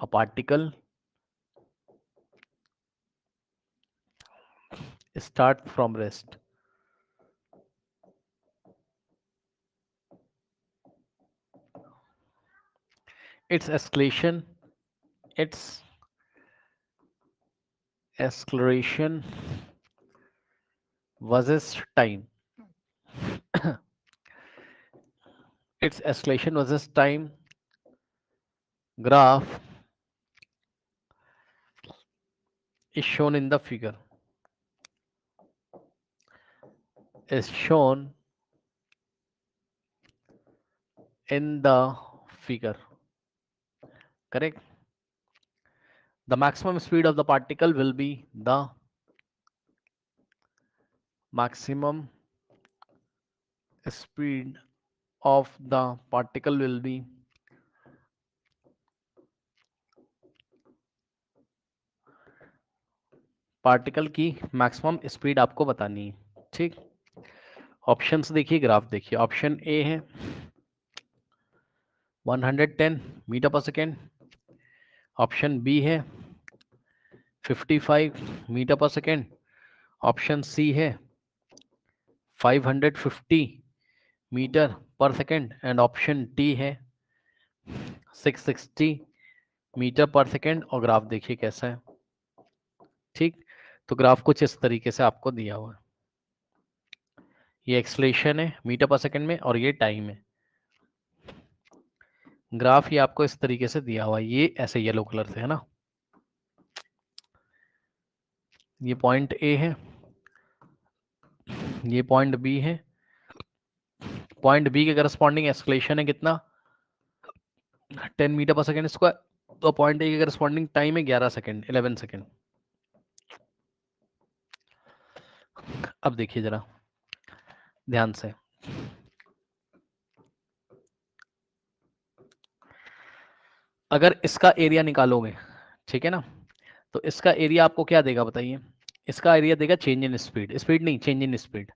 a particle start from rest. Its its acceleration versus time. Its acceleration versus time graph is shown in the figure. Is shown in the figure. Correct. The maximum speed of the particle will be the maximum speed of the particle will be particle की maximum speed आपको बतानी है. ठीक. Options देखिए, graph देखिए. Option A है 110 metre पर second. Option B है 55 मीटर पर सेकेंड. ऑप्शन सी है 550 मीटर पर सेकेंड एंड ऑप्शन डी है 660 मीटर पर सेकेंड. और ग्राफ देखिए कैसा है. ठीक. तो ग्राफ कुछ इस तरीके से आपको दिया हुआ है. ये एक्सलेशन है मीटर पर सेकेंड में और ये टाइम है. ग्राफ ये आपको इस तरीके से दिया हुआ है. ये ऐसे येलो कलर से है ना. ये पॉइंट ए है, ये पॉइंट बी है. पॉइंट बी के करस्पॉन्डिंग एक्सलेशन है कितना 10 मीटर पर सेकेंड स्क्वायर. तो पॉइंट ए के करस्पॉन्डिंग टाइम है 11 सेकेंड 11 सेकेंड. अब देखिए जरा ध्यान से. अगर इसका एरिया निकालोगे, ठीक है ना, तो इसका एरिया आपको क्या देगा बताइए. इसका एरिया देगा चेंज इन स्पीड. स्पीड नहीं, चेंज इन स्पीड.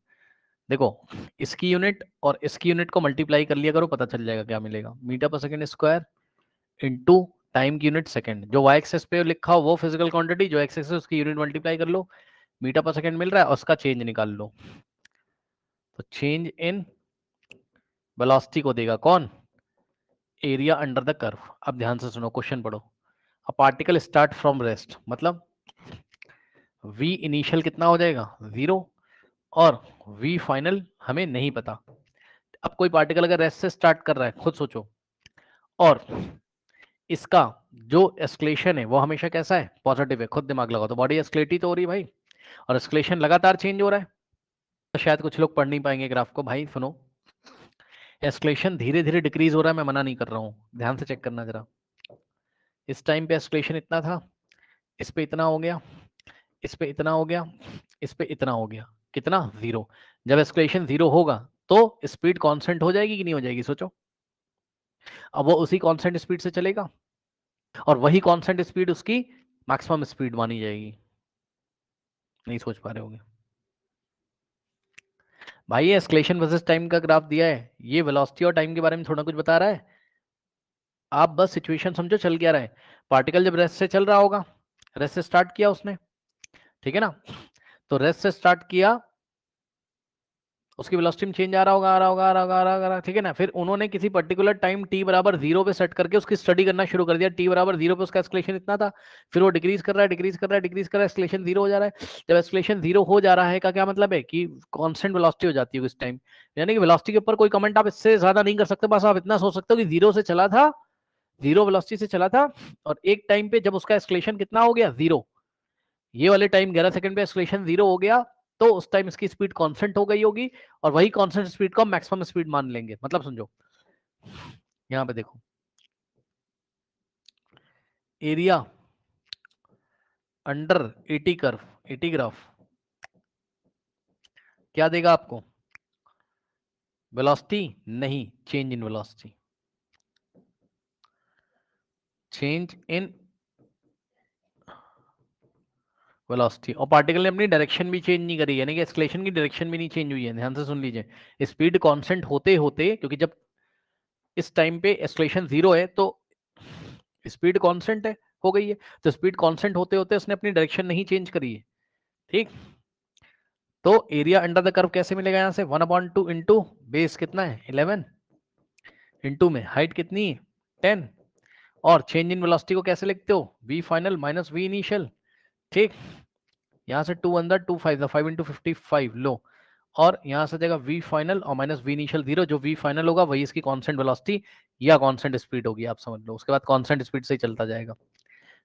देखो इसकी यूनिट और इसकी यूनिट को मल्टीप्लाई कर लिया करो, पता चल जाएगा क्या मिलेगा. मीटर पर सेकेंड स्क्वायर इनटू टाइम की यूनिट सेकंड. जो वाई एक्सेस पे लिखा हो वो फिजिकल क्वांटिटी, जो एक्स एक्सेस उसकी यूनिट मल्टीप्लाई कर लो. मीटर पर सेकंड मिल रहा है और उसका चेंज निकाल लो. तो चेंज इन वेलोसिटी को देगा कौन, एरिया अंडर द कर्व. अब ध्यान से सुनो, क्वेश्चन पढ़ो. A particle start from rest, मतलब v इनिशियल कितना हो जाएगा 0 और v फाइनल हमें नहीं पता. अब कोई पार्टिकल अगर रेस्ट से स्टार्ट कर रहा है, खुद सोचो, और इसका जो एस्केलेशन है वो हमेशा कैसा है, पॉजिटिव है. खुद दिमाग लगाओ. तो बॉडी एस्केलेट तो हो रही है भाई, और एस्केलेशन लगातार चेंज हो रहा है. तो शायद कुछ लोग पढ़ नहीं पाएंगे ग्राफ को. भाई सुनो, एस्केलेशन धीरे धीरे डिक्रीज हो रहा है, मैं मना नहीं कर रहा हूँ, ध्यान से चेक करना जरा. इस टाइम पे एस्केलेशन इतना था, इस पे इतना हो गया, इस पे इतना हो गया, इस पे इतना हो गया. कितना 0. जब एस्केलेशन 0 होगा तो स्पीड कांस्टेंट हो जाएगी कि नहीं हो जाएगी, सोचो. अब वो उसी कांस्टेंट स्पीड से चलेगा और वही कांस्टेंट स्पीड उसकी मैक्सिमम स्पीड मानी जाएगी. नहीं सोच पा रहे होंगे भाई. ये एस्केलेशन वर्सेस टाइम का ग्राफ दिया है, ये वेलोसिटी और टाइम के बारे में थोड़ा कुछ बता रहा है. आप बस सिचुएशन समझो चल क्या रहा है. पार्टिकल जब रेस्ट से चल रहा होगा, रेस्ट से स्टार्ट किया उसने, ठीक है ना, तो रेस्ट से स्टार्ट किया, उसकी वेलोसिटी में चेंज आ रहा होगा, आ रहा होगा, आ रहा होगा, आ रहा होगा, ठीक है ना. फिर उन्होंने किसी पर्टिकुलर टाइम t बराबर 0 पे सेट करके उसकी स्टडी करना शुरू कर दिया. t बराबर 0 पे उसका एस्केलेशन इतना था, फिर वो डिक्रीज कर रहा है, डिक्रीज कर रहा है, डिक्रीज कर रहा है, एस्केलेशन 0 हो जा रहा है. जब एस्केलेशन 0 हो जा रहा है का क्या मतलब है कि कांस्टेंट वेलोसिटी हो जाती है उस टाइम. यानी कि वेलोसिटी के ऊपर कोई कमेंट आप इससे ज्यादा नहीं कर सकते. बस आप इतना सोच सकते हो कि 0 से चला था, 0 वेलोसिटी से चला था, और एक टाइम पे जब उसका एस्केलेशन कितना हो गया 0, ये वाले टाइम 11 सेकंड पे एस्केलेशन 0 हो गया, तो उस टाइम इसकी स्पीड कांस्टेंट हो गई होगी, और वही कांस्टेंट स्पीड को हम मैक्सिमम स्पीड मान लेंगे. मतलब समझो, यहां पे देखो एरिया अंडर 80 कर्व, 80 ग्राफ क्या देगा आपको, वेलोसिटी नहीं, change in velocity. Change in velocity. और पार्टिकल ने अपनी डायरेक्शन भी चेंज नहीं करी, यानी कि एस्केलेशन की डायरेक्शन भी नहीं चेंज हुई है. ध्यान से सुन लीजिए, स्पीड कांस्टेंट होते होते, क्योंकि जब इस टाइम पे एस्केलेशन 0 है तो स्पीड कांस्टेंट है, हो गई है। तो स्पीड कांस्टेंट होते होते उसने अपनी डायरेक्शन नहीं चेंज करी है, ठीक। तो एरिया अंडर द कर्व कैसे मिलेगा, यहां से 1/2 इंटू बेस कितना है 11 इंटू में हाइट कितनी है 10, और चेंज इन वेलोसिटी को कैसे लिखते हो, v final minus v initial, ठीक। यहां से 2 अंदर 2 5 5 इंटू 55 लो, और यहां से देगा v फाइनल और माइनस v इनिशियल 0, जो v फाइनल होगा वही इसकी कांस्टेंट वेलोसिटी या कांस्टेंट स्पीड होगी, आप समझ लो। उसके बाद कांस्टेंट स्पीड से ही चलता जाएगा।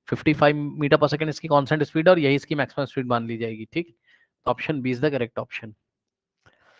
55 मीटर पर सेकंड इसकी कांस्टेंट स्पीड और यही इसकी मैक्सिमम स्पीड मान ली जाएगी, ठीक। Option B is the correct option.